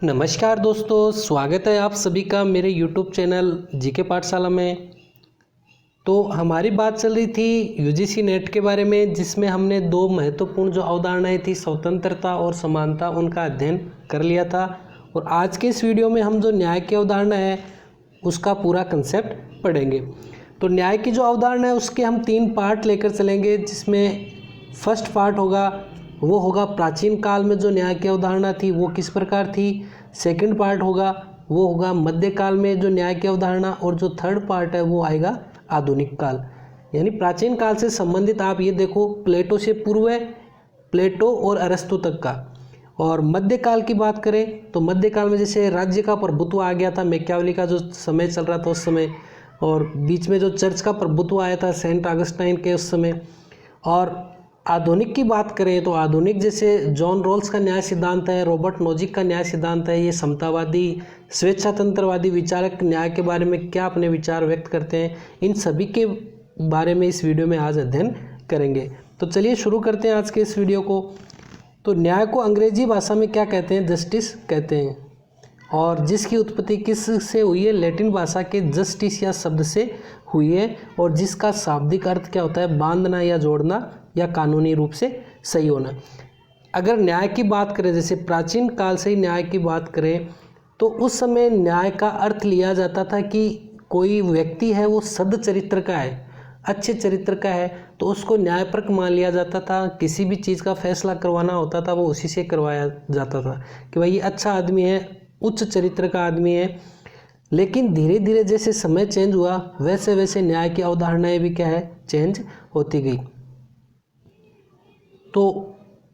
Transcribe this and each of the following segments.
नमस्कार दोस्तों, स्वागत है आप सभी का मेरे YouTube चैनल जीके पाठशाला में। तो हमारी बात चल रही थी यूजीसी नेट के बारे में, जिसमें हमने दो महत्वपूर्ण जो अवधारणाएं थी स्वतंत्रता और समानता, उनका अध्ययन कर लिया था। और आज के इस वीडियो में हम जो न्याय की अवधारणा है उसका पूरा कंसेप्ट पढ़ेंगे। तो न्याय की जो अवधारणा है उसके हम 3 पार्ट लेकर चलेंगे, जिसमें फर्स्ट पार्ट वो होगा प्राचीन काल में जो न्याय की अवधारणा थी वो किस प्रकार थी। सेकंड पार्ट वो होगा मध्यकाल में जो न्याय की अवधारणा, और जो थर्ड पार्ट है वो आएगा आधुनिक काल। यानी प्राचीन काल से संबंधित आप ये देखो, प्लेटो से पूर्व है, प्लेटो और अरस्तु तक का। और मध्यकाल की बात करें तो मध्यकाल में जैसे राज्य का प्रभुत्व आ गया था, मैकियावेली का जो समय चल रहा था उस समय, और बीच में जो चर्च का प्रभुत्व आया था सेंट ऑगस्टाइन के उस समय। और आधुनिक की बात करें तो आधुनिक जैसे जॉन रॉल्स का न्याय सिद्धांत है, रॉबर्ट नोजिक का न्याय सिद्धांत है, ये समतावादी स्वेच्छातंत्रवादी विचारक न्याय के बारे में क्या अपने विचार व्यक्त करते हैं, इन सभी के बारे में इस वीडियो में आज अध्ययन करेंगे। तो चलिए शुरू करते हैं आज के इस वीडियो को। तो न्याय को अंग्रेजी भाषा में क्या कहते हैं? जस्टिस कहते हैं। और जिसकी उत्पत्ति किस से हुई है? लैटिन भाषा के जस्टिस या शब्द से हुई है, और जिसका शाब्दिक अर्थ क्या होता है? बांधना या जोड़ना या कानूनी रूप से सही होना। अगर न्याय की बात करें, जैसे प्राचीन काल से ही न्याय की बात करें, तो उस समय न्याय का अर्थ लिया जाता था कि कोई व्यक्ति है वो सद चरित्र का है, अच्छे चरित्र का है, तो उसको न्यायपरक मान लिया जाता था। किसी भी चीज़ का फैसला करवाना होता था वो उसी से करवाया जाता था कि भाई ये अच्छा आदमी है, उच्च चरित्र का आदमी है। लेकिन धीरे धीरे जैसे समय चेंज हुआ वैसे वैसे न्याय की अवधारणाएं भी क्या है? चेंज होती गई। तो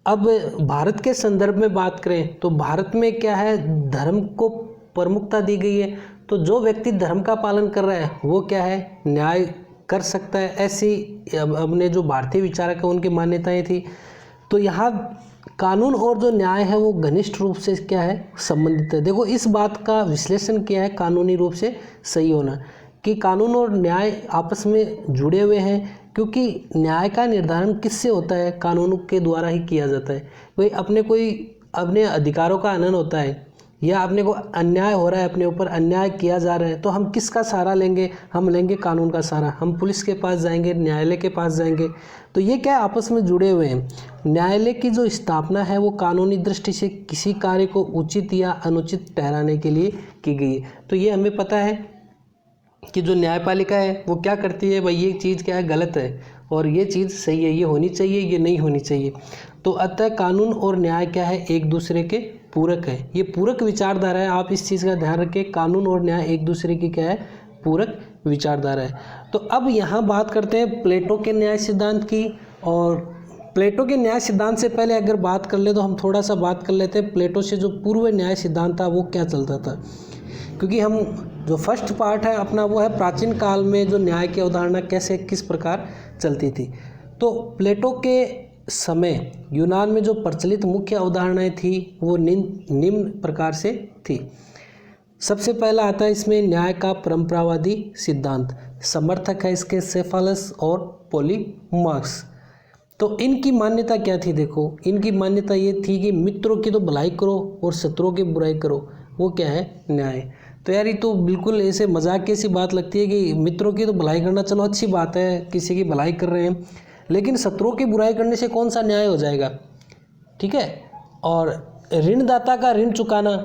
अब भारत के संदर्भ में बात करें तो भारत में क्या है? धर्म को प्रमुखता दी गई है। तो जो व्यक्ति धर्म का पालन कर रहा है वो क्या है? न्याय कर सकता है। ऐसी अपने जो भारतीय विचारक है उनकी मान्यताएं थी। तो यहाँ कानून और जो न्याय है वो घनिष्ठ रूप से क्या है? संबंधित है। देखो इस बात का विश्लेषण किया है कानूनी रूप से सही होना, कि कानून और न्याय आपस में जुड़े हुए हैं, क्योंकि न्याय का निर्धारण किससे होता है? कानून के द्वारा ही किया जाता है। भाई अपने अधिकारों का हनन होता है या अपने को अन्याय हो रहा है, अपने ऊपर अन्याय किया जा रहा है, तो हम किसका सहारा लेंगे? हम लेंगे कानून का सहारा। हम पुलिस के पास जाएंगे, न्यायालय के पास जाएंगे। तो ये क्या है? आपस में जुड़े हुए हैं। न्यायालय की जो स्थापना है वो कानूनी दृष्टि से किसी कार्य को उचित या अनुचित ठहराने के लिए की गई है। तो ये हमें पता है कि जो न्यायपालिका है वो क्या करती है? भाई ये चीज़ क्या है? गलत है, और ये चीज़ सही है, ये होनी चाहिए, ये नहीं होनी चाहिए। तो अतः कानून और न्याय क्या है? एक दूसरे के पूरक है। ये पूरक विचारधारा है, आप इस चीज़ का ध्यान रखें। कानून और न्याय एक दूसरे की क्या है? पूरक विचारधारा है। तो अब यहाँ बात करते हैं प्लेटो के न्याय सिद्धांत की। और प्लेटो के न्याय सिद्धांत से पहले अगर बात कर ले तो हम थोड़ा सा बात कर लेते हैं प्लेटो से जो पूर्व न्याय सिद्धांत था वो क्या चलता था। क्योंकि हम जो फर्स्ट पार्ट है अपना वो है प्राचीन काल में जो न्याय की अवधारणा कैसे किस प्रकार चलती थी। तो प्लेटो के समय यूनान में जो प्रचलित मुख्य अवधारणाएं थी वो निम्न प्रकार से थी। सबसे पहला आता है इसमें न्याय का परंपरावादी सिद्धांत। समर्थक है इसके सेफालस और पॉलीमार्क्स। तो इनकी मान्यता क्या थी? देखो इनकी मान्यता ये थी कि मित्रों की तो भलाई करो और शत्रुओं की बुराई करो, वो क्या है? न्याय। तो यार ये तो बिल्कुल ऐसे मजाक की सी बात लगती है कि मित्रों की तो भलाई करना चलो अच्छी बात है, किसी की भलाई कर रहे हैं, लेकिन शत्रुओं की बुराई करने से कौन सा न्याय हो जाएगा? ठीक है। और ऋणदाता का ऋण चुकाना,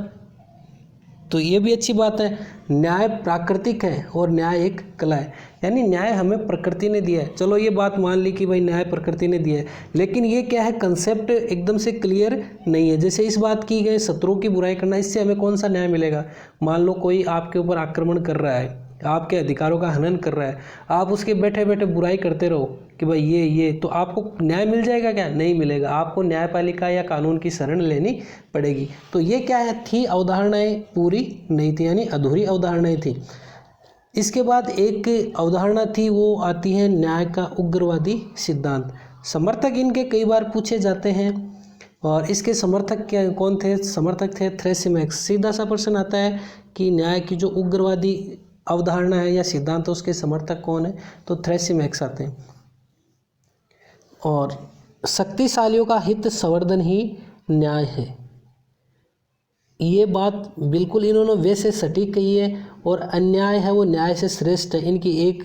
तो ये भी अच्छी बात है। न्याय प्राकृतिक है और न्याय एक कला है। यानी न्याय हमें प्रकृति ने दिया है। चलो ये बात मान ली कि भाई न्याय प्रकृति ने दिया है, लेकिन ये क्या है? कंसेप्ट एकदम से क्लियर नहीं है। जैसे इस बात की गई शत्रुओं की बुराई करना, इससे हमें कौन सा न्याय मिलेगा? मान लो कोई आपके ऊपर आक्रमण कर रहा है, आपके अधिकारों का हनन कर रहा है, आप उसके बैठे बैठे बुराई करते रहो कि भाई ये तो आपको न्याय मिल जाएगा क्या? नहीं मिलेगा। आपको न्यायपालिका या कानून की शरण लेनी पड़ेगी। तो ये क्या है? थी अवधारणाएं पूरी नहीं थी, यानी अधूरी अवधारणाएं थी। इसके बाद एक अवधारणा थी वो आती है न्याय का उग्रवादी सिद्धांत। समर्थक इनके कई बार पूछे जाते हैं, और इसके समर्थक क्या कौन थे? समर्थक थे थ्रेसिमैक्स। सीधा सा प्रश्न आता है कि न्याय की जो उग्रवादी अवधारणा है या सिद्धांत है उसके समर्थक कौन है? तो थ्रेसिमैक्स आते हैं। और शक्तिशालियों का हित संवर्धन ही न्याय है। ये बात बिल्कुल इन्होंने वैसे सटीक कही है। और अन्याय है वो न्याय से श्रेष्ठ है, इनकी एक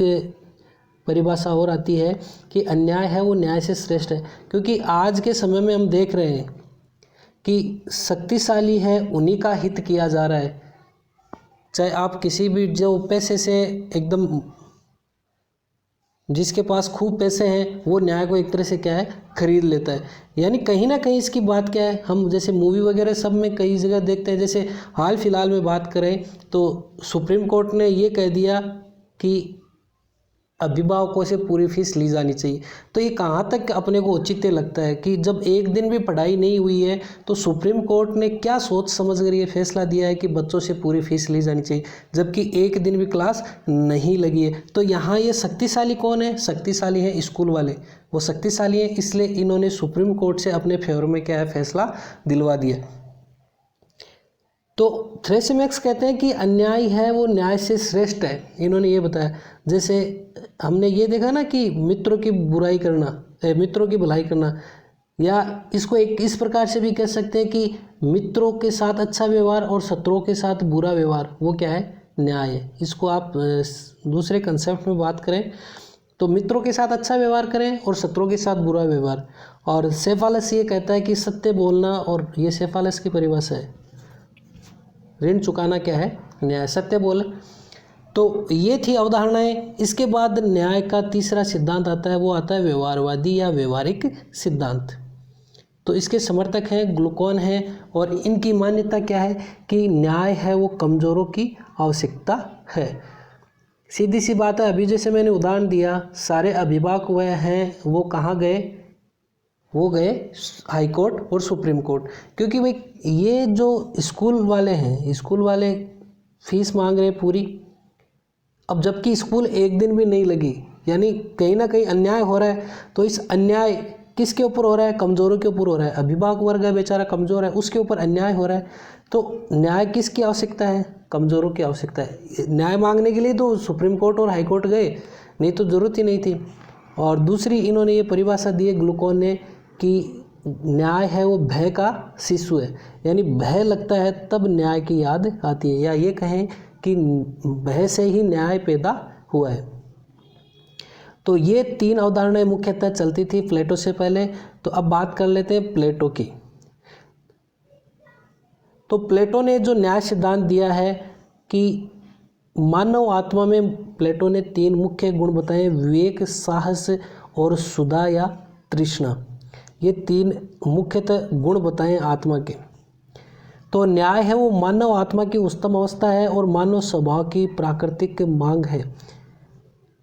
परिभाषा और आती है कि अन्याय है वो न्याय से श्रेष्ठ है। क्योंकि आज के समय में हम देख रहे हैं कि शक्तिशाली है उन्हीं का हित किया जा रहा है। चाहे आप किसी भी जो पैसे से एकदम, जिसके पास खूब पैसे हैं वो न्याय को एक तरह से क्या है, खरीद लेता है। यानी कहीं ना कहीं इसकी बात क्या है, हम जैसे मूवी वगैरह सब में कई जगह देखते हैं। जैसे हाल फिलहाल में बात करें तो सुप्रीम कोर्ट ने ये कह दिया कि अभिभावकों से पूरी फीस ली जानी चाहिए। तो ये कहाँ तक अपने को औचित्य लगता है कि जब एक दिन भी पढ़ाई नहीं हुई है तो सुप्रीम कोर्ट ने क्या सोच समझ कर ये फैसला दिया है कि बच्चों से पूरी फीस ली जानी चाहिए, जबकि एक दिन भी क्लास नहीं लगी है। तो यहाँ ये शक्तिशाली कौन है? शक्तिशाली है स्कूल वाले। वो शक्तिशाली है, इसलिए इन्होंने सुप्रीम कोर्ट से अपने फेवर में क्या है, फैसला दिलवा दिया। तो थ्रेसिमेक्स कहते हैं कि अन्याय है वो न्याय से श्रेष्ठ है, इन्होंने ये बताया। जैसे हमने ये देखा ना कि मित्रों की बुराई करना, मित्रों की भलाई करना, या इसको एक इस प्रकार से भी कह सकते हैं कि मित्रों के साथ अच्छा व्यवहार और शत्रुओं के साथ बुरा व्यवहार, वो क्या है, न्याय है। इसको आप दूसरे कंसेप्ट में बात करें तो मित्रों के साथ अच्छा व्यवहार करें और शत्रुओं के साथ बुरा व्यवहार। और सेफालस ये कहता है कि सत्य बोलना, और ये सेफालस की परिभाषा है, ऋण चुकाना क्या है, न्याय, सत्य बोले। तो ये थी अवधारणाएं। इसके बाद न्याय का तीसरा सिद्धांत आता है, वो आता है व्यवहारवादी या व्यवहारिक सिद्धांत। तो इसके समर्थक हैं ग्लूकोन है, और इनकी मान्यता क्या है कि न्याय है वो कमज़ोरों की आवश्यकता है। सीधी सी बात है, अभी जैसे मैंने उदाहरण दिया, सारे अभिभावक वह हैं वो कहाँ गए, वो गए हाई कोर्ट और सुप्रीम कोर्ट। क्योंकि भाई ये जो स्कूल वाले हैं, स्कूल वाले फीस मांग रहे पूरी, अब जबकि स्कूल एक दिन भी नहीं लगी, यानी कहीं ना कहीं अन्याय हो रहा है। तो इस अन्याय किसके ऊपर हो रहा है, कमज़ोरों के ऊपर हो रहा है। अभिभावक वर्ग है बेचारा कमज़ोर है, उसके ऊपर अन्याय हो रहा है। तो न्याय किसकी आवश्यकता है, कमज़ोरों की आवश्यकता है। न्याय मांगने के लिए तो सुप्रीम कोर्ट और हाई कोर्ट गए, नहीं तो ज़रूरत ही नहीं थी। और दूसरी इन्होंने ये परिभाषा दी है ग्लूकोन ने कि न्याय है वो भय का शिशु है, यानी भय लगता है तब न्याय की याद आती है, या ये कहें कि भय से ही न्याय पैदा हुआ है। तो ये तीन अवधारणाएं मुख्यतः चलती थी प्लेटो से पहले। तो अब बात कर लेते हैं प्लेटो की। तो प्लेटो ने जो न्याय सिद्धांत दिया है कि मानव आत्मा में, प्लेटो ने तीन मुख्य गुण बताए, विवेक, साहस और सुधा या तृष्णा। ये तीन मुख्यतः गुण बताए आत्मा के। तो न्याय है वो मानव आत्मा की उच्चतम अवस्था है और मानव स्वभाव की प्राकृतिक मांग है।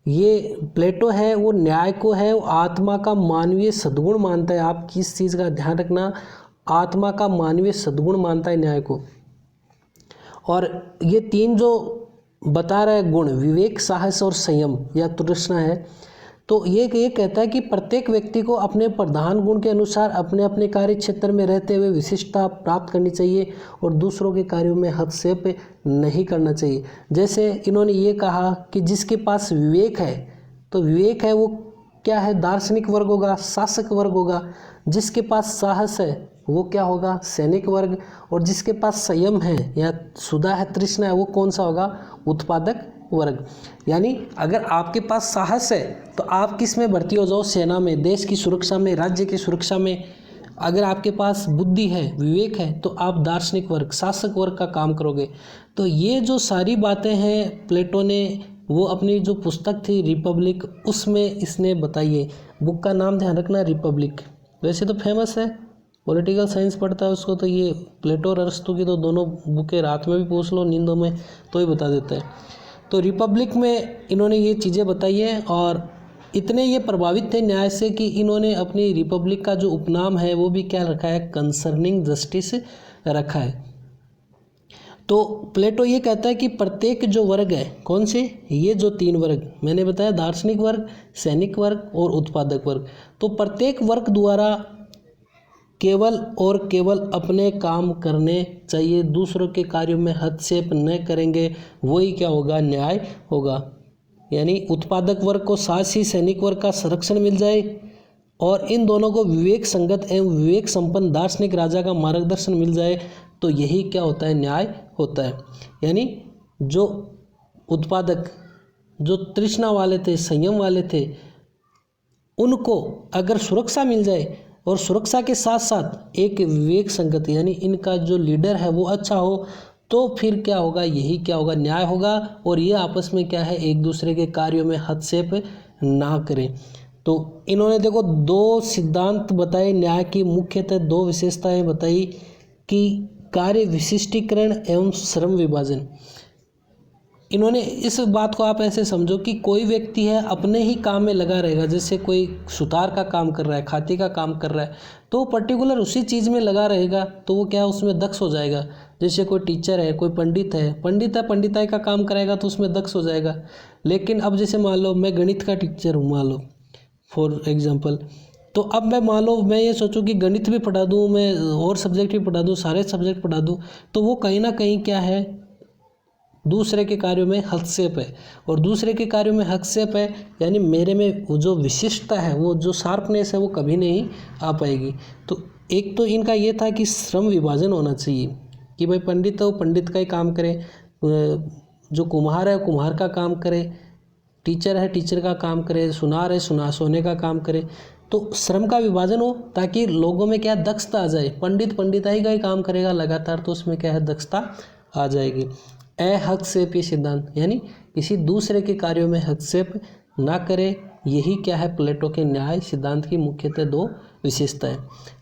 ये प्लेटो है वो न्याय को है वो आत्मा का मानवीय सद्गुण मानता है। आप किस चीज़ का ध्यान रखना, आत्मा का मानवीय सद्गुण मानता है न्याय को। और ये तीन जो बता रहा है गुण, विवेक, साहस और संयम या तृष्णा है, तो ये कहता है कि प्रत्येक व्यक्ति को अपने प्रधान गुण के अनुसार अपने अपने कार्य क्षेत्र में रहते हुए विशिष्टता प्राप्त करनी चाहिए और दूसरों के कार्यों में हस्तक्षेप नहीं करना चाहिए। जैसे इन्होंने ये कहा कि जिसके पास विवेक है, तो विवेक है वो क्या है, दार्शनिक वर्ग होगा, शासक वर्ग होगा। जिसके पास साहस है वो क्या होगा, सैनिक वर्ग। और जिसके पास संयम है या सुधा है, तृष्णा है, वो कौन सा होगा, उत्पादक वर्ग। यानी अगर आपके पास साहस है तो आप किस में भर्ती हो जाओ, सेना में, देश की सुरक्षा में, राज्य की सुरक्षा में। अगर आपके पास बुद्धि है, विवेक है, तो आप दार्शनिक वर्ग, शासक वर्ग का काम करोगे। तो ये जो सारी बातें हैं प्लेटो ने वो अपनी जो पुस्तक थी रिपब्लिक, उसमें इसने बताई है। बुक का नाम ध्यान रखना, रिपब्लिक। वैसे तो फेमस है, पॉलिटिकल साइंस पढ़ता है उसको तो ये प्लेटो और अरस्तु की तो दोनों बुकें रात में भी पूछ लो नींदों में तो ही बता देता है। तो रिपब्लिक में इन्होंने ये चीज़ें बताई हैं और इतने ये प्रभावित थे न्याय से कि इन्होंने अपनी रिपब्लिक का जो उपनाम है वो भी क्या रखा है, कंसर्निंग जस्टिस रखा है। तो प्लेटो ये कहता है कि प्रत्येक जो वर्ग है, कौन से, ये जो तीन वर्ग मैंने बताया, दार्शनिक वर्ग, सैनिक वर्ग और उत्पादक वर्ग, तो प्रत्येक वर्ग द्वारा केवल और केवल अपने काम करने चाहिए, दूसरों के कार्यों में हस्तक्षेप न करेंगे, वही क्या होगा, न्याय होगा। यानी उत्पादक वर्ग को साथ ही सैनिक वर्ग का संरक्षण मिल जाए और इन दोनों को विवेक संगत एवं विवेक संपन्न दार्शनिक राजा का मार्गदर्शन मिल जाए, तो यही क्या होता है, न्याय होता है। यानी जो उत्पादक, जो तृष्णा वाले थे, संयम वाले थे, उनको अगर सुरक्षा मिल जाए और सुरक्षा के साथ साथ एक विवेक संगत यानी इनका जो लीडर है वो अच्छा हो, तो फिर क्या होगा, यही क्या होगा, न्याय होगा। और ये आपस में क्या है, एक दूसरे के कार्यों में हस्तक्षेप ना करें। तो इन्होंने देखो 2 सिद्धांत बताए न्याय की, मुख्यतः 2 विशेषताएं बताई कि कार्य विशिष्टीकरण एवं श्रम विभाजन। इन्होंने इस बात को आप ऐसे समझो कि कोई व्यक्ति है अपने ही काम में लगा रहेगा, जैसे कोई सुतार का काम कर रहा है, खाती का काम कर रहा है, तो पर्टिकुलर उसी चीज़ में लगा रहेगा, तो वो क्या उसमें दक्ष हो जाएगा। जैसे कोई टीचर है, कोई पंडित है, पंडिताई का काम करेगा तो उसमें दक्ष हो जाएगा। लेकिन अब जैसे मान लो मैं गणित का टीचर हूँ, मान लो फॉर एग्जाम्पल, तो अब मैं मान लो मैं ये सोचूं कि गणित भी पढ़ा दूँ, मैं और सब्जेक्ट भी पढ़ा दूँ, सारे सब्जेक्ट पढ़ा दूँ, तो वो कहीं ना कहीं क्या है, दूसरे के कार्यों में हस्तक्षेप है। और दूसरे के कार्यों में हस्तक्षेप है यानी मेरे में वो जो विशिष्टता है, वो जो शार्पनेस है, वो कभी नहीं आ पाएगी। तो एक तो इनका ये था कि श्रम विभाजन होना चाहिए कि भाई पंडित है वो पंडित का ही काम करे, जो कुम्हार है वो कुम्हार का काम करे, टीचर है टीचर का काम करे, सुनार है सोने का काम करे। तो श्रम का विभाजन हो ताकि लोगों में क्या दक्षता आ जाए। पंडिताई का ही काम करेगा लगातार तो उसमें क्या है, दक्षता आ जाएगी। हस्तक्षेप ये सिद्धांत यानी किसी दूसरे के कार्यों में हस्तक्षेप ना करे, यही क्या है प्लेटो के न्याय सिद्धांत की मुख्यतः 2 विशेषताएं।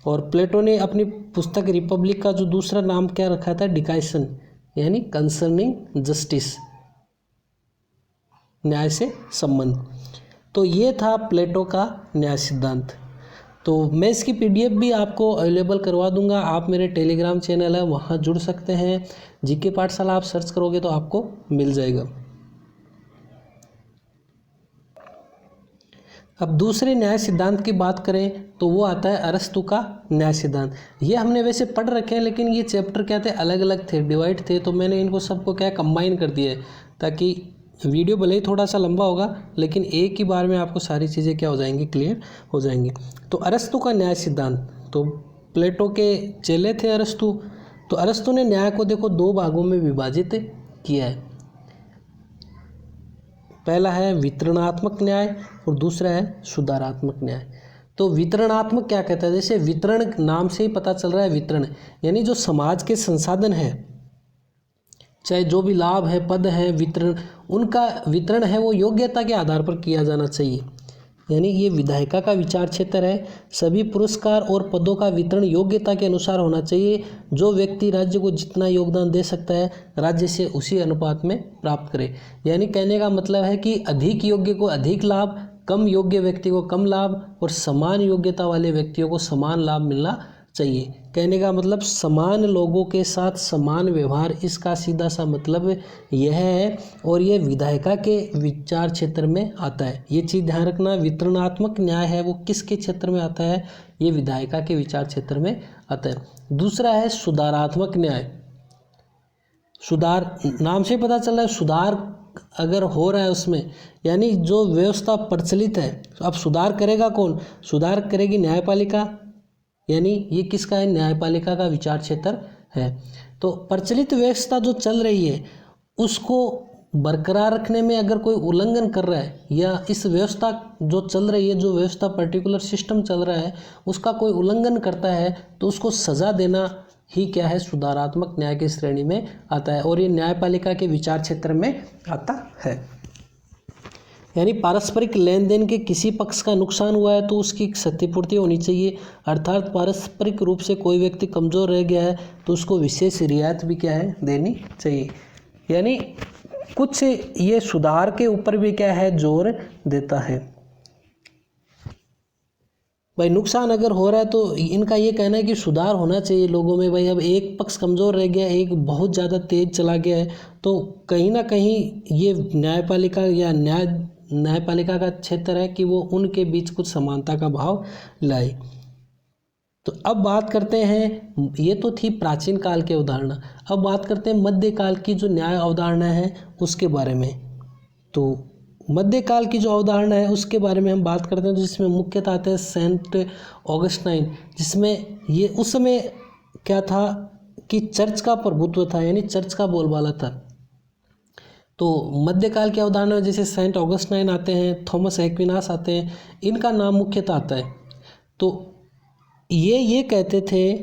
और प्लेटो ने अपनी पुस्तक रिपब्लिक का जो दूसरा नाम क्या रखा था, डिकाइसन यानी कंसर्निंग जस्टिस, न्याय से संबंध। तो ये था प्लेटो का न्याय सिद्धांत। तो मैं इसकी PDF भी आपको अवेलेबल करवा दूंगा, आप मेरे टेलीग्राम चैनल है वहाँ जुड़ सकते हैं, जीके पाठशाला आप सर्च करोगे तो आपको मिल जाएगा। अब दूसरे न्याय सिद्धांत की बात करें तो वो आता है अरस्तु का न्याय सिद्धांत। ये हमने वैसे पढ़ रखे हैं, लेकिन ये चैप्टर क्या थे, अलग अलग थे, डिवाइड थे, तो मैंने इनको सबको क्या कंबाइन कर दिया है ताकि वीडियो भले ही थोड़ा सा लंबा होगा लेकिन एक ही बार में आपको सारी चीज़ें क्या हो जाएंगी, क्लियर हो जाएंगी। तो अरस्तु का न्याय सिद्धांत, तो प्लेटो के चेले थे अरस्तु। तो अरस्तु ने न्याय को देखो 2 भागों में विभाजित किया है। पहला है वितरणात्मक न्याय और दूसरा है सुधारात्मक न्याय। तो वितरणात्मक क्या कहता है, जैसे वितरण नाम से ही पता चल रहा है, वितरण यानी जो समाज के संसाधन है, चाहे जो भी लाभ है, पद है, वितरण, उनका वितरण है वो योग्यता के आधार पर किया जाना चाहिए। यानी ये विधायिका का विचार क्षेत्र है। सभी पुरस्कार और पदों का वितरण योग्यता के अनुसार होना चाहिए। जो व्यक्ति राज्य को जितना योगदान दे सकता है, राज्य से उसी अनुपात में प्राप्त करे। यानी कहने का मतलब है कि अधिक योग्य को अधिक लाभ, कम योग्य व्यक्ति को कम लाभ और समान योग्यता वाले व्यक्तियों को समान लाभ मिलना चाहिए। कहने का मतलब समान लोगों के साथ समान व्यवहार, इसका सीधा सा मतलब यह है। और ये विधायिका के विचार क्षेत्र में आता है। ये चीज़ ध्यान रखना, वितरणात्मक न्याय है वो किसके क्षेत्र में आता है, ये विधायिका के विचार क्षेत्र में आता है। दूसरा है सुधारात्मक न्याय। सुधार नाम से पता चल रहा है, सुधार अगर हो रहा है उसमें, यानी जो व्यवस्था प्रचलित है, अब सुधार करेगा कौन, सुधार करेगी न्यायपालिका। यानी ये किसका है, न्यायपालिका का विचार क्षेत्र है। तो प्रचलित व्यवस्था जो चल रही है उसको बरकरार रखने में अगर कोई उल्लंघन कर रहा है, या इस व्यवस्था जो चल रही है, जो व्यवस्था पर्टिकुलर सिस्टम चल रहा है उसका कोई उल्लंघन करता है, तो उसको सज़ा देना ही क्या है, सुधारात्मक न्याय की श्रेणी में आता है। और ये न्यायपालिका के विचार क्षेत्र में आता है। यानी पारस्परिक लेन देन के किसी पक्ष का नुकसान हुआ है तो उसकी क्षतिपूर्ति होनी चाहिए। अर्थात पारस्परिक रूप से कोई व्यक्ति कमज़ोर रह गया है तो उसको विशेष रियायत भी क्या है, देनी चाहिए। यानी कुछ ये सुधार के ऊपर भी क्या है, जोर देता है। भाई नुकसान अगर हो रहा है तो इनका ये कहना है कि सुधार होना चाहिए लोगों में। भाई अब एक पक्ष कमज़ोर रह गया, एक बहुत ज़्यादा तेज चला गया है, तो कहीं ना कहीं ये न्यायपालिका या न्यायपालिका का क्षेत्र है कि वो उनके बीच कुछ समानता का भाव लाए। तो अब बात करते हैं, ये तो थी प्राचीन काल की अवधारणा। अब बात करते हैं मध्यकाल की जो न्याय अवधारणा है उसके बारे में। तो मध्यकाल की जो अवधारणा है उसके बारे में हम बात करते हैं, जिसमें मुख्यतः आते हैं सेंट ऑगस्टाइन, जिसमें ये उस समय क्या था, कि चर्च का प्रभुत्व था, यानी चर्च का बोलबाला था। तो मध्यकाल की अवधारणा में जैसे सेंट ऑगस्टाइन आते हैं, थॉमस एक्विनास आते हैं, इनका नाम मुख्यतः आता है। तो ये कहते थे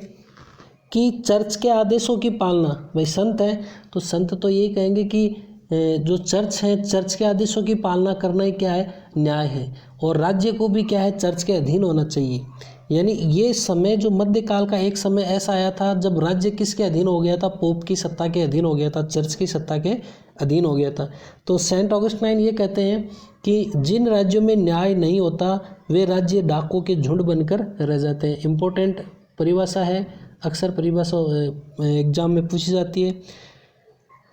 कि चर्च के आदेशों की पालना, भाई संत हैं तो संत तो यही कहेंगे कि जो चर्च है, चर्च के आदेशों की पालना करना ही क्या है, न्याय है। और राज्य को भी क्या है, चर्च के अधीन होना चाहिए। यानी ये समय जो मध्यकाल का एक समय ऐसा आया था जब राज्य किसके अधीन हो गया था, पोप की सत्ता के अधीन हो गया था, चर्च की सत्ता के अधीन हो गया था। तो सेंट ऑगस्टाइन ये कहते हैं कि जिन राज्यों में न्याय नहीं होता वे राज्य डाकुओं के झुंड बनकर रह जाते हैं। इम्पोर्टेंट परिभाषा है, अक्सर परिभाषा एग्जाम में पूछी जाती है।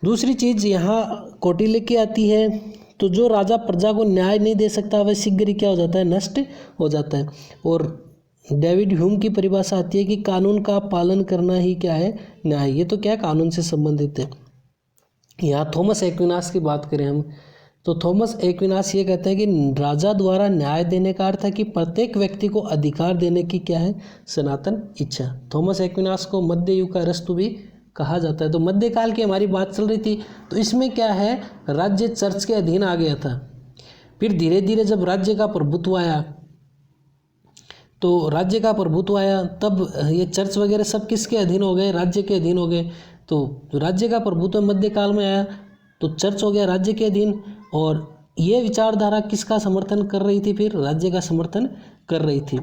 दूसरी चीज़ यहाँ कौटिल्य की आती है, तो जो राजा प्रजा को न्याय नहीं दे सकता वह शीघ्र ही क्या हो जाता है, नष्ट हो जाता है। और डेविड ह्यूम की परिभाषा आती है कि कानून का पालन करना ही क्या है, न्याय। ये तो क्या है, कानून से संबंधित है। यहाँ थॉमस एक्विनास की बात करें हम, तो थॉमस एक्विनास ये कहते हैं कि राजा द्वारा न्याय देने का अर्थ है कि प्रत्येक व्यक्ति को अधिकार देने की क्या है, सनातन इच्छा। थॉमस एक्विनास को मध्य युग का अरस्तु भी कहा जाता है। तो मध्यकाल की हमारी बात चल रही थी, तो इसमें क्या है, राज्य चर्च के अधीन आ गया था। फिर धीरे धीरे जब राज्य का प्रभुत्व आया, तो राज्य का प्रभुत्व आया तब ये चर्च वगैरह सब किसके अधीन हो गए, राज्य के अधीन हो गए। तो राज्य का प्रभुत्व मध्यकाल में आया तो चर्च हो गया राज्य के अधीन। और ये विचारधारा किसका समर्थन कर रही थी, फिर राज्य का समर्थन कर रही थी।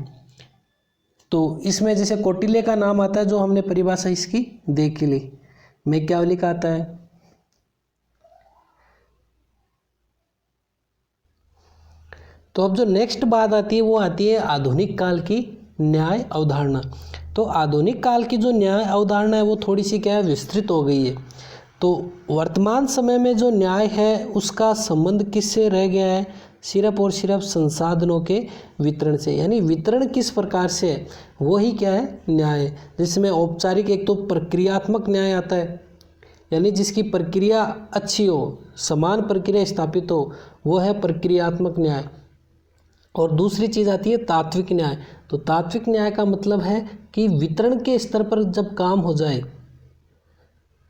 तो इसमें जैसे कौटिल्य का नाम आता है, जो हमने परिभाषा इसकी देख ली। मैकियावेली का आता है। तो अब जो नेक्स्ट बात आती है वो आती है आधुनिक काल की न्याय अवधारणा। तो आधुनिक काल की जो न्याय अवधारणा है वो थोड़ी सी क्या है, विस्तृत हो गई है। तो वर्तमान समय में जो न्याय है उसका संबंध किससे रह गया है, सिर्फ और सिर्फ संसाधनों के वितरण से। यानी वितरण किस प्रकार से है वही क्या है, न्याय है। जिसमें औपचारिक एक तो प्रक्रियात्मक न्याय आता है, यानी जिसकी प्रक्रिया अच्छी हो, समान प्रक्रिया स्थापित हो, वो है प्रक्रियात्मक न्याय। और दूसरी चीज़ आती है तात्विक न्याय। तो तात्विक न्याय का मतलब है कि वितरण के स्तर पर जब काम हो जाए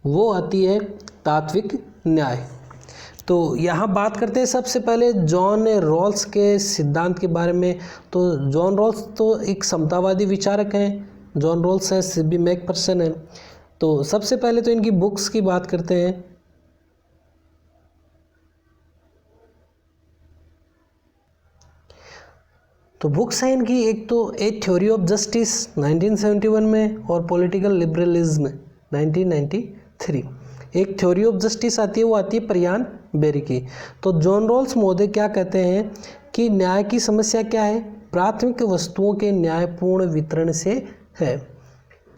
वो आती है तात्विक न्याय। तो यहाँ बात करते हैं सबसे पहले जॉन रॉल्स के सिद्धांत के बारे में। तो जॉन रॉल्स तो एक समतावादी विचारक हैं, जॉन रॉल्स है, सिबी मैकफर्सन है। तो सबसे पहले तो इनकी बुक्स की बात करते हैं। तो बुक्स हैं इनकी, एक तो ए थ्योरी ऑफ जस्टिस 1971 में और पॉलिटिकल लिबरलिज्म 1993। एक थ्योरी ऑफ जस्टिस आती है, वो आती है परियान बेरी की। तो जॉन रॉल्स महोदय क्या कहते हैं कि न्याय की समस्या क्या है, प्राथमिक वस्तुओं के न्यायपूर्ण वितरण से है।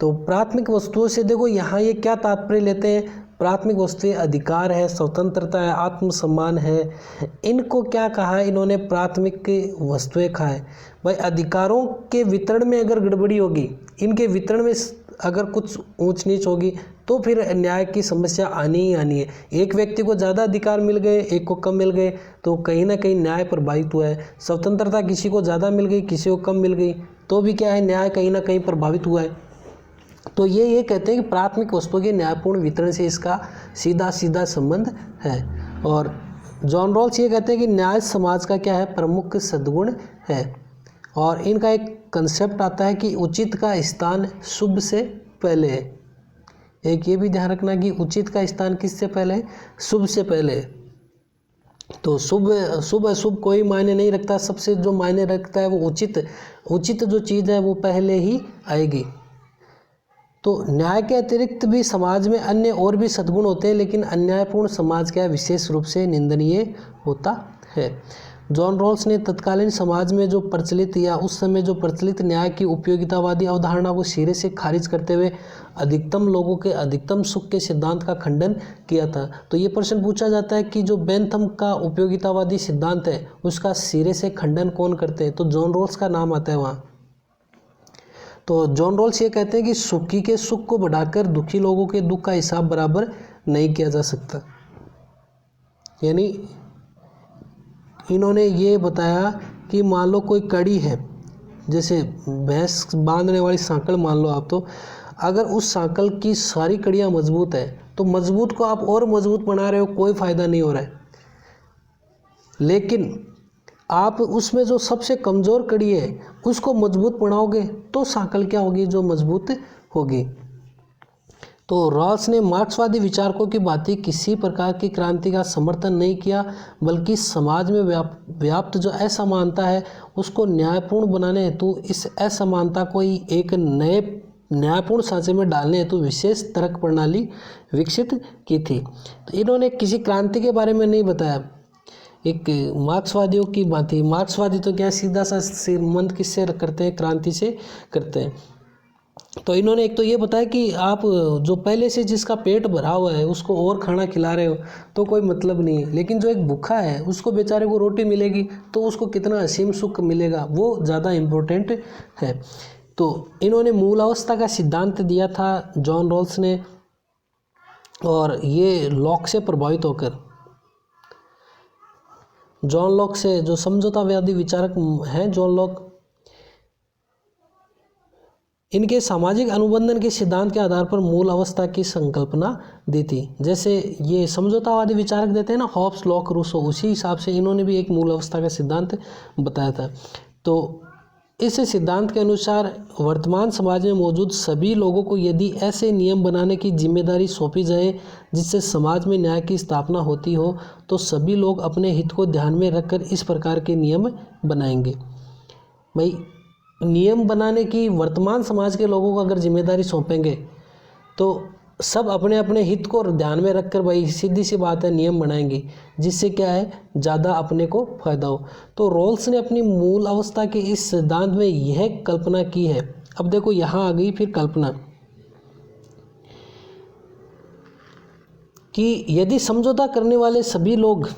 तो प्राथमिक वस्तुओं से देखो यहाँ ये क्या तात्पर्य लेते हैं, प्राथमिक वस्तुएं अधिकार है, स्वतंत्रता है, आत्मसम्मान है, इनको क्या कहा है इन्होंने, प्राथमिक वस्तुएं कहा है। भाई अधिकारों के वितरण में अगर गड़बड़ी होगी, इनके वितरण में अगर कुछ ऊंच नीच होगी तो फिर न्याय की समस्या आनी ही आनी है। एक व्यक्ति को ज़्यादा अधिकार मिल गए, एक को कम मिल गए, तो कहीं ना कहीं न्याय प्रभावित हुआ है। स्वतंत्रता किसी को ज़्यादा मिल गई, किसी को कम मिल गई, तो भी क्या है, न्याय कहीं ना कहीं प्रभावित हुआ है। तो ये कहते हैं कि प्राथमिक वस्तुओं के न्यायपूर्ण वितरण से इसका सीधा सीधा संबंध है। और जॉन रॉल्स ये कहते हैं कि न्याय समाज का क्या है, प्रमुख सद्गुण है। और इनका एक कंसेप्ट आता है कि उचित का स्थान शुभ से पहले है। एक ये भी ध्यान रखना कि उचित का स्थान किससे पहले है, शुभ से पहले है। तो शुभ अशुभ कोई मायने नहीं रखता, सबसे जो मायने रखता है वो उचित जो चीज़ है वो पहले ही आएगी। तो न्याय के अतिरिक्त भी समाज में अन्य और भी सद्गुण होते हैं, लेकिन अन्यायपूर्ण समाज क्या विशेष रूप से निंदनीय होता है। जॉन रॉल्स ने तत्कालीन समाज में जो प्रचलित या उस समय जो प्रचलित न्याय की उपयोगितावादी अवधारणा को सिरे से खारिज करते हुए अधिकतम लोगों के अधिकतम सुख के सिद्धांत का खंडन किया था। तो ये प्रश्न पूछा जाता है कि जो बेंथम का उपयोगितावादी सिद्धांत है उसका सिरे से खंडन कौन करते हैं, तो जॉन रॉल्स का नाम आता है वहाँ। तो जॉन रॉल्स ये कहते हैं कि सुखी के सुख को बढ़ाकर दुखी लोगों के दुख का हिसाब बराबर नहीं किया जा सकता। यानी इन्होंने ये बताया कि मान लो कोई कड़ी है, जैसे भैंस बांधने वाली सांकड़ मान लो आप, तो अगर उस सांकल की सारी कड़ियाँ मजबूत है तो मजबूत को आप और मजबूत बना रहे हो, कोई फ़ायदा नहीं हो रहा है। लेकिन आप उसमें जो सबसे कमज़ोर कड़ी है उसको मजबूत बनाओगे तो सांकल क्या होगी, जो मजबूत होगी। तो रॉल्स ने मार्क्सवादी विचारकों की भांति किसी प्रकार की क्रांति का समर्थन नहीं किया, बल्कि समाज में व्याप्त जो असमानता है उसको न्यायपूर्ण बनाने हेतु इस असमानता को ही एक नए न्यायपूर्ण सांचे में डालने हेतु विशेष तर्क प्रणाली विकसित की थी। तो इन्होंने किसी क्रांति के बारे में नहीं बताया, एक मार्क्सवादियों की भांति। मार्क्सवादी तो क्या सीधा सा संबंध किससे करते हैं, क्रांति से करते हैं। तो इन्होंने एक तो ये बताया कि आप जो पहले से जिसका पेट भरा हुआ है उसको और खाना खिला रहे हो तो कोई मतलब नहीं है, लेकिन जो एक भूखा है उसको बेचारे को रोटी मिलेगी तो उसको कितना असीम सुख मिलेगा, वो ज़्यादा इम्पोर्टेंट है। तो इन्होंने मूल अवस्था का सिद्धांत दिया था जॉन रॉल्स ने, और ये लॉक से प्रभावित होकर, जॉन लॉक से, जो समझौतावादी विचारक हैं जॉन लॉक, इनके सामाजिक अनुबंधन के सिद्धांत के आधार पर मूल अवस्था की संकल्पना दी थी। जैसे ये समझौतावादी विचारक देते हैं ना, हॉब्स, लॉक, रूसो, उसी हिसाब से इन्होंने भी एक मूल अवस्था का सिद्धांत बताया था। तो इस सिद्धांत के अनुसार वर्तमान समाज में मौजूद सभी लोगों को यदि ऐसे नियम बनाने की जिम्मेदारी सौंपी जाए जिससे समाज में न्याय की स्थापना होती हो, तो सभी लोग अपने हित को ध्यान में रखकर इस प्रकार के नियम बनाएंगे। भाई, नियम बनाने की वर्तमान समाज के लोगों को अगर जिम्मेदारी सौंपेंगे तो सब अपने अपने हित को ध्यान में रखकर, भाई सीधी सी बात है, नियम बनाएंगे, जिससे क्या है, ज़्यादा अपने को फायदा हो। तो रॉल्स ने अपनी मूल अवस्था के इस सिद्धांत में यह कल्पना की है। अब देखो यहाँ आ गई फिर कल्पना कि यदि समझौता करने वाले सभी लोग,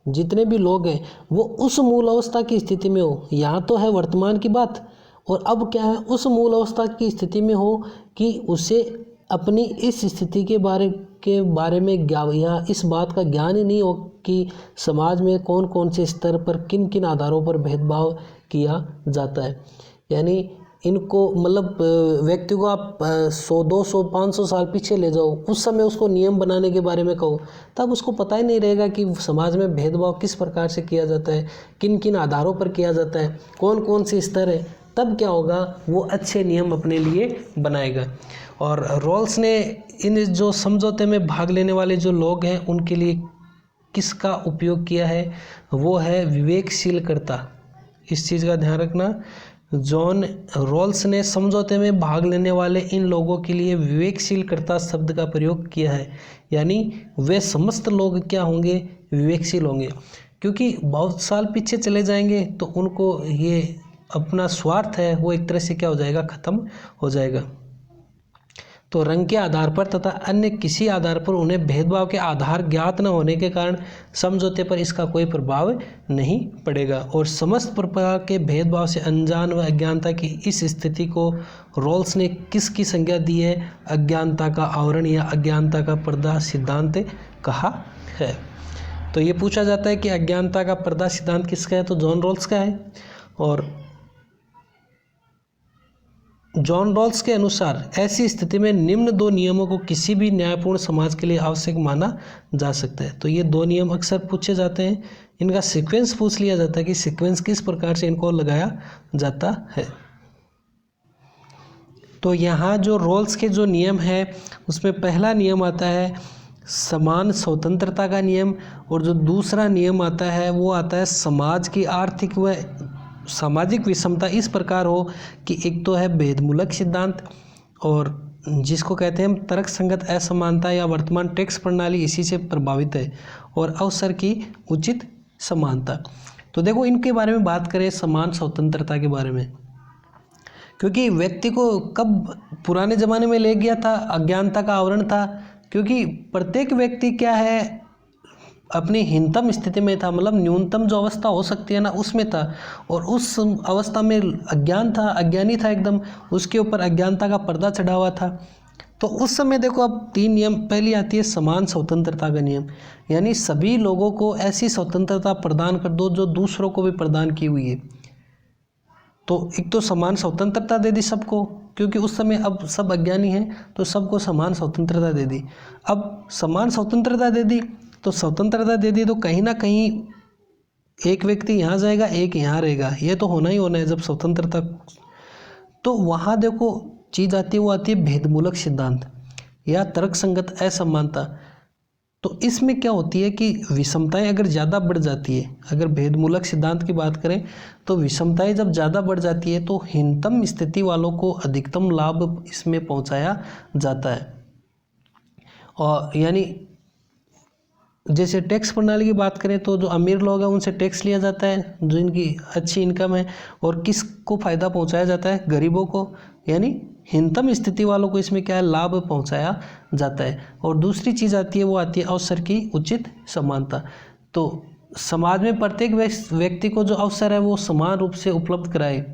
जितने भी लोग हैं, वो उस मूल अवस्था की स्थिति में हो, यहाँ तो है वर्तमान की बात, और अब क्या है, उस मूल अवस्था की स्थिति में हो कि उसे अपनी इस स्थिति के बारे में या इस बात का ज्ञान ही नहीं हो कि समाज में कौन कौन से स्तर पर किन किन आधारों पर भेदभाव किया जाता है। यानी इनको, मतलब व्यक्ति को आप 100, 200, 500 साल पीछे ले जाओ, उस समय उसको नियम बनाने के बारे में कहो, तब उसको पता ही नहीं रहेगा कि समाज में भेदभाव किस प्रकार से किया जाता है, किन किन आधारों पर किया जाता है, कौन कौन से स्तर है। तब क्या होगा, वो अच्छे नियम अपने लिए बनाएगा। और रॉल्स ने इन जो समझौते में भाग लेने वाले जो लोग हैं उनके लिए किसका उपयोग किया है, वो है विवेकशीलकर्ता। इस चीज़ का ध्यान रखना, जॉन रॉल्स ने समझौते में भाग लेने वाले इन लोगों के लिए विवेकशीलकर्ता शब्द का प्रयोग किया है। यानी वे समस्त लोग क्या होंगे, विवेकशील होंगे, क्योंकि बहुत साल पीछे चले जाएंगे तो उनको ये अपना स्वार्थ है वो एक तरह से क्या हो जाएगा, ख़त्म हो जाएगा। तो रंग के आधार पर तथा अन्य किसी आधार पर उन्हें भेदभाव के आधार ज्ञात न होने के कारण समझौते पर इसका कोई प्रभाव नहीं पड़ेगा। और समस्त प्रकार के भेदभाव से अनजान व अज्ञानता की इस स्थिति को रॉल्स ने किसकी संज्ञा दी है, अज्ञानता का आवरण या अज्ञानता का पर्दा सिद्धांत कहा है। तो ये पूछा जाता है कि अज्ञानता का पर्दा सिद्धांत किसका है, तो जॉन रॉल्स का है। और जॉन रॉल्स के अनुसार ऐसी स्थिति में निम्न दो नियमों को किसी भी न्यायपूर्ण समाज के लिए आवश्यक माना जा सकता है। तो ये दो नियम अक्सर पूछे जाते हैं, इनका सीक्वेंस पूछ लिया जाता है कि सीक्वेंस किस प्रकार से इनको लगाया जाता है। तो यहाँ जो रॉल्स के जो नियम है उसमें पहला नियम आता है समान स्वतंत्रता का नियम, और जो दूसरा नियम आता है वो आता है समाज की आर्थिक व सामाजिक विषमता इस प्रकार हो कि एक तो है भेदमूलक सिद्धांत, और जिसको कहते हैं हम तर्क संगत असमानता या वर्तमान टैक्स प्रणाली इसी से प्रभावित है, और अवसर की उचित समानता। तो देखो इनके बारे में बात करें, समान स्वतंत्रता के बारे में, क्योंकि व्यक्ति को कब पुराने ज़माने में ले गया था, अज्ञानता का आवरण था, क्योंकि प्रत्येक व्यक्ति क्या है अपनी हीनतम स्थिति में था, मतलब न्यूनतम जो अवस्था हो सकती है ना उसमें था, और उस अवस्था में अज्ञान था, अज्ञानी था एकदम, उसके ऊपर अज्ञानता का पर्दा चढ़ा हुआ था। तो उस समय देखो अब तीन नियम, पहली आती है समान स्वतंत्रता का नियम, यानी सभी लोगों को ऐसी स्वतंत्रता प्रदान कर दो जो दूसरों को भी प्रदान की हुई है। तो एक तो समान स्वतंत्रता दे दी सबको, क्योंकि उस समय अब सब अज्ञानी हैं तो सबको समान स्वतंत्रता दे दी। अब समान स्वतंत्रता दे दी तो कहीं ना कहीं एक व्यक्ति यहाँ जाएगा, एक यहाँ रहेगा, ये तो होना ही होना है जब स्वतंत्रता। तो वहाँ देखो चीज़ आती है, वो आती है भेदमूलक सिद्धांत या तर्कसंगत असमानता। तो इसमें क्या होती है कि विषमताएं अगर ज़्यादा बढ़ जाती है, अगर भेदमूलक सिद्धांत की बात करें तो विषमताएं जब ज़्यादा बढ़ जाती है तो हीनतम स्थिति वालों को अधिकतम लाभ इसमें पहुंचाया जाता है। और यानी जैसे टैक्स प्रणाली की बात करें तो जो अमीर लोग हैं उनसे टैक्स लिया जाता है, जो इनकी अच्छी इनकम है, और किसको फ़ायदा पहुंचाया जाता है? गरीबों को, यानी हीनतम स्थिति वालों को इसमें क्या है? लाभ पहुंचाया जाता है। और दूसरी चीज़ आती है, वो आती है अवसर की उचित समानता। तो समाज में प्रत्येक व्यक्ति को जो अवसर है वो समान रूप से उपलब्ध कराए,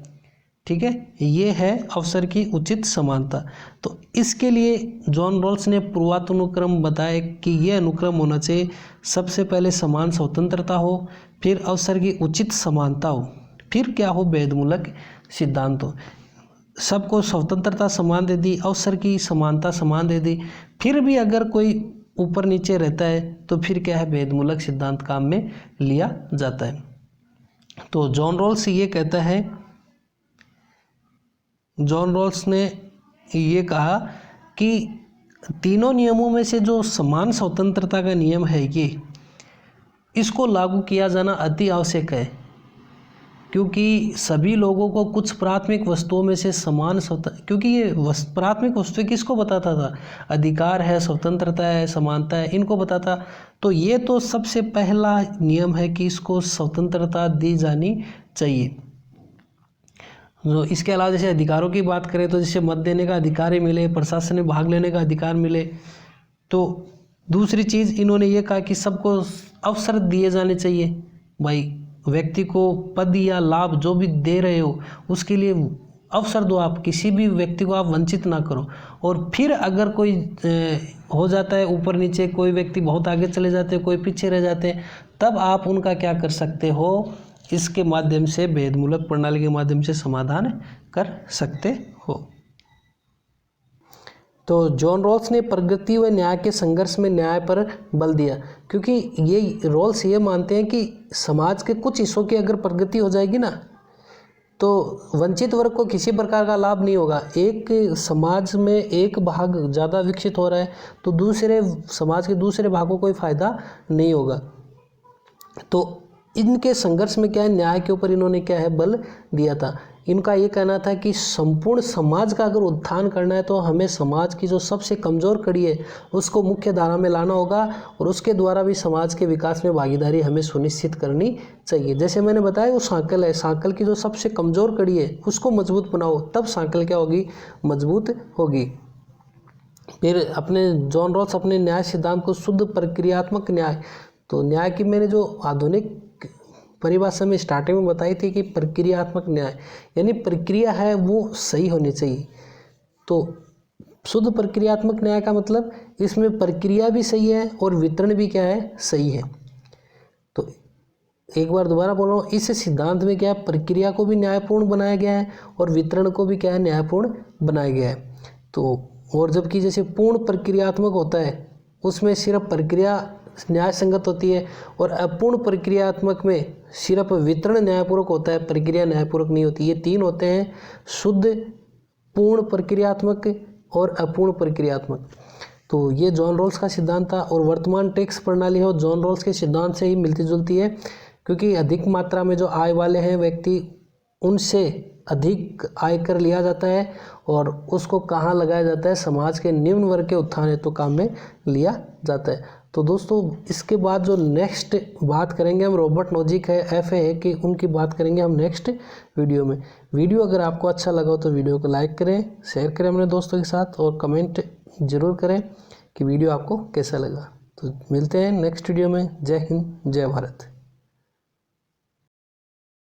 ठीक है, ये है अवसर की उचित समानता। तो इसके लिए जॉन रॉल्स ने पूर्वानुक्रम बताया कि यह अनुक्रम होना चाहिए, सबसे पहले समान स्वतंत्रता हो, फिर अवसर की उचित समानता हो, फिर क्या हो? भेदमूलक सिद्धांत हो। सबको स्वतंत्रता समान दे दी, अवसर की समानता समान दे दी, फिर भी अगर कोई ऊपर नीचे रहता है तो फिर क्या है? भेदमूलक सिद्धांत काम में लिया जाता है। तो जॉन रॉल्स ये कहता है, जॉन रॉल्स ने ये कहा कि तीनों नियमों में से जो समान स्वतंत्रता का नियम है इसको लागू किया जाना अति आवश्यक है, क्योंकि सभी लोगों को कुछ प्राथमिक वस्तुओं में से समान क्योंकि ये प्राथमिक वस्तुएं किसको बताता था? अधिकार है, स्वतंत्रता है, समानता है, इनको बताता। तो ये तो सबसे पहला नियम है कि इसको स्वतंत्रता दी जानी चाहिए। जो इसके अलावा जैसे अधिकारों की बात करें तो जैसे मत देने का अधिकार ही मिले, प्रशासन में भाग लेने का अधिकार मिले। तो दूसरी चीज़ इन्होंने ये कहा कि सबको अवसर दिए जाने चाहिए। भाई व्यक्ति को पद या लाभ जो भी दे रहे हो उसके लिए अवसर दो, आप किसी भी व्यक्ति को आप वंचित ना करो। और फिर अगर कोई हो जाता है ऊपर नीचे, कोई व्यक्ति बहुत आगे चले जाते हैं, कोई पीछे रह जाते हैं, तब आप उनका क्या कर सकते हो? इसके माध्यम से, भेदमूलक प्रणाली के माध्यम से समाधान कर सकते हो। तो जॉन रॉल्स ने प्रगति व न्याय के संघर्ष में न्याय पर बल दिया, क्योंकि ये रॉल्स ये मानते हैं कि समाज के कुछ हिस्सों की अगर प्रगति हो जाएगी ना तो वंचित वर्ग को किसी प्रकार का लाभ नहीं होगा। एक समाज में एक भाग ज़्यादा विकसित हो रहा है तो दूसरे समाज के दूसरे भागों को कोई फायदा नहीं होगा। तो इनके संघर्ष में क्या है? न्याय के ऊपर इन्होंने क्या है? बल दिया था। इनका ये कहना था कि संपूर्ण समाज का अगर उत्थान करना है तो हमें समाज की जो सबसे कमज़ोर कड़ी है उसको मुख्य धारा में लाना होगा, और उसके द्वारा भी समाज के विकास में भागीदारी हमें सुनिश्चित करनी चाहिए। जैसे मैंने बताया वो सांकल है, सांकल की जो सबसे कमज़ोर कड़ी है उसको मजबूत बनाओ, तब सांकल क्या होगी? मजबूत होगी। फिर अपने जॉन रॉल्स अपने न्याय सिद्धांत को शुद्ध प्रक्रियात्मक न्याय, तो न्याय की मैंने जो आधुनिक परिभाषा में स्टार्टिंग में बताई थी कि प्रक्रियात्मक न्याय यानी प्रक्रिया है वो सही होनी चाहिए। तो शुद्ध प्रक्रियात्मक न्याय का मतलब इसमें प्रक्रिया भी सही है और वितरण भी क्या है? सही है। तो एक बार दोबारा बोल रहा हूँ, इस सिद्धांत में क्या है? प्रक्रिया को भी न्यायपूर्ण बनाया गया है और वितरण को भी क्या है? न्यायपूर्ण बनाया गया है। तो और जबकि जैसे पूर्ण प्रक्रियात्मक होता है उसमें सिर्फ प्रक्रिया न्याय संगत होती है, और अपूर्ण प्रक्रियात्मक में सिर्फ वितरण न्यायपूर्वक होता है, प्रक्रिया न्यायपूर्वक नहीं होती। ये तीन होते हैं, शुद्ध, पूर्ण प्रक्रियात्मक और अपूर्ण प्रक्रियात्मक। तो ये जॉन रॉल्स का सिद्धांत था, और वर्तमान टैक्स प्रणाली है जॉन रॉल्स के सिद्धांत से ही मिलती जुलती है, क्योंकि अधिक मात्रा में जो आय वाले हैं व्यक्ति उनसे अधिक आयकर लिया जाता है और उसको कहाँ लगाया जाता है? समाज के निम्न वर्ग के उत्थान हेतु काम में लिया जाता है। तो दोस्तों इसके बाद जो नेक्स्ट बात करेंगे हम रॉबर्ट नोजिक है, एफ है कि उनकी बात करेंगे हम नेक्स्ट वीडियो में। वीडियो अगर आपको अच्छा लगा हो तो वीडियो को लाइक करें, शेयर करें अपने दोस्तों के साथ, और कमेंट ज़रूर करें कि वीडियो आपको कैसा लगा। तो मिलते हैं नेक्स्ट वीडियो में। जय हिंद, जय भारत।